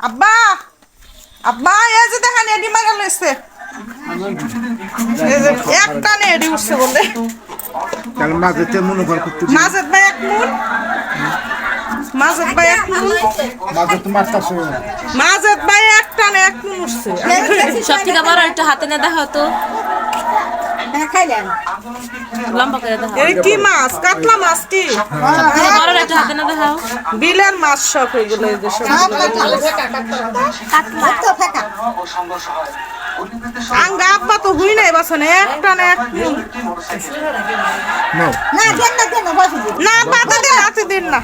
আব্বা আব্বা এই যে দেখেন এডি মারা লইছে একটা নে এডি উঠছে বলে কাল মাঝেতে মনে কর করতে মাজেদ ভাই এক মুন মাজেদ ভাই এক মুন মাঝে তো মারতাছে মাজেদ ভাই একটা নে এক মুন উঠছে সব থেকে বড় একটু হাতে না দেখা হতো খাইলেন লম্বা করে দেখা এই কি মাছ কাতলা মাছ কি বড় একটু হাতে না দেখাও বিলের মাছ সব এগুলো এই যে সব তো ফাঁকা আঙ্গা আব্বা তো হুই নাই বাসনে একটা নে এক মুন নাও না দেন না বসে দিন না বাতা দিন হাতে দিন না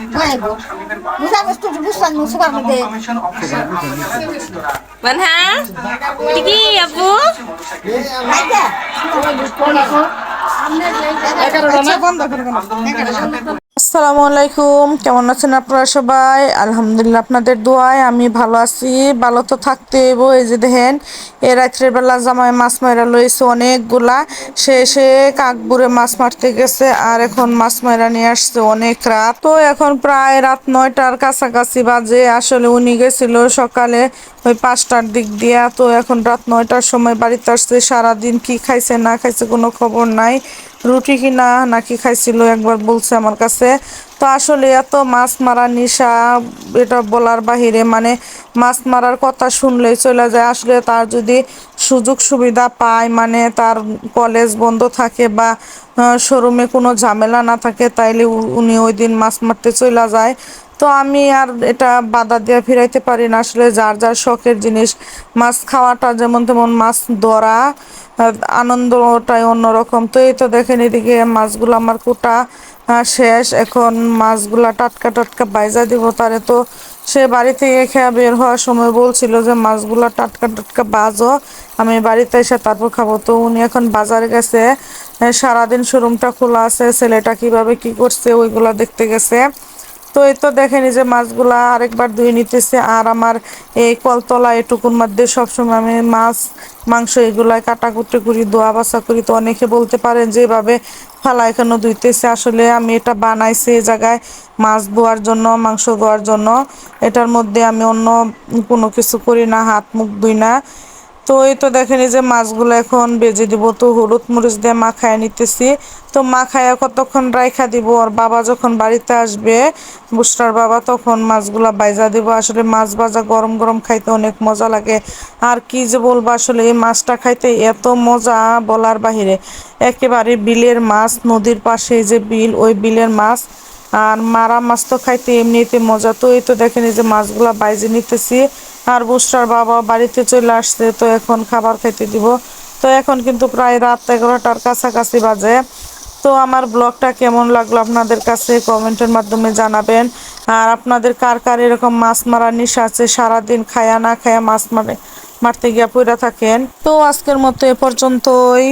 বুঝা বস্তু বুঝছেন সুপার মধ্যে মানে হ্যাঁ কি আপু খাইতে আচ্ছা, বন্ধ করে দাও। আসসালামু আলাইকুম, কেমন আছেন আপনারা সবাই? আলহামদুলিল্লাহ আপনাদের দোয়ায় আমি ভালো আছি। ভালো তো থাকতে হইব। এই যে দেখেন এ রাত্রের বেলা জামাই মাছ মারা লইছে অনেকগুলা, সে কাকবুরে মাছ মারতে গেছে আর এখন মাছ মারা নিয়ে আসছে অনেক রাত। তো এখন প্রায় রাত 9টার কাছাকাছি বাজে। আসলে উনি গেছিল সকালে ওই 5টার দিক দিয়া, তো এখন রাত 9টার সময় বাড়িতে আসছে। সারাদিন কি খাইছে না খাইছে কোনো খবর নাই। রুটি কিনা নাকি খাইছিল একবার বলছে আমার কাছে। তো আসলে এত মাছ মারা নিশা, এটা বলার বাহিরে। মানে মাছ মারার কথা শুনলেই চলে যায়। আসলে তার যদি সুযোগ সুবিধা পায়, মানে তার কলেজ বন্ধ থাকে বা শোরুমে কোনো ঝামেলা না থাকে, তাইলে উনি ওই দিন মাছ মারতে চলে যায়। তো আমি আর এটা বাধা দিয়ে ফিরাইতে পারি না। আসলে যার যার শখের জিনিস, মাছ খাওয়াটা যেমন তেমন, মাছ ধরা আনন্দটাই অন্যরকম। তো এই তো দেখেন এদিকে মাছগুলো আমার কোটা শেষ। এখন মাছগুলা টাটকা টাটকা বাইজা দিব তারে। তো সে বাড়ি থেকে খেয়ে বের হওয়ার সময় বলছিল যে মাছগুলা টাটকা টাটকা বাজো, আমি বাড়িতে এসে তারপর খাবো। তো উনি এখন বাজারে গেছে, সারাদিন শোরুমটা খোলা আছে, ছেলেটা কিভাবে কি করছে ওইগুলা দেখতে গেছে। তো এই তো দেখেন এই যে মাছগুলা আরেকবার ধুয়ে নিতেছে। আর আমার এই কলতলা এটুকুর মধ্যে সবসময় আমি মাছ মাংস এগুলাই কাটাকুটি করি, ধোয়া বাছা করি। তো অনেকে বলতে পারেন যে এভাবে ফালা কেন ধুইতেছে, আসলে আমি এটা বানাইছি এই জায়গায় মাছ ধোয়ার জন্য, মাংস ধোয়ার জন্য। এটার মধ্যে আমি অন্য কোনো কিছু করি না, হাত মুখ ধুই না। তো এই তো দেখেন এই যে মাছগুলো এখন ভেজে দিব। তো হলুদ মরিচ দিয়ে মাখায় নিতেছি। তো মাখায়া কতক্ষণ রাইখা দিব, আর বাবা যখন বাড়িতে আসবে, বুসরার বাবা, তখন মাছগুলা বাইজা দিব। আসলে মাছ ভাজা গরম গরম খাইতে অনেক মজা লাগে। আর কি যে বলবো, আসলে এই মাছটা খাইতে এত মজা বলার বাহিরে। একেবারে বিলের মাছ, নদীর পাশে যে বিল, ওই বিলের মাছ। আর মারা মাছ তো খাইতে এমনিতে মজা। তো এই তো দেখেন এই যে মাছগুলা বাইজে নিতেছি। আর বুসরার বাবা বাড়িতে চলে আসছে, তো এখন খাবার খাইতে দিব। তো এখন কিন্তু প্রায় রাত 11টার কাছাকাছি বাজে। তো আমার ব্লগটা কেমন লাগলো আপনাদের কাছে কমেন্টের মাধ্যমে জানাবেন। আর আপনাদের কার কার এরকম মাছ মারার নেশা আছে, সারাদিন খায়া না খায়া মাছ মারতে গিয়া পইরা থাকেন। তো আজকের মতো এ পর্যন্তই।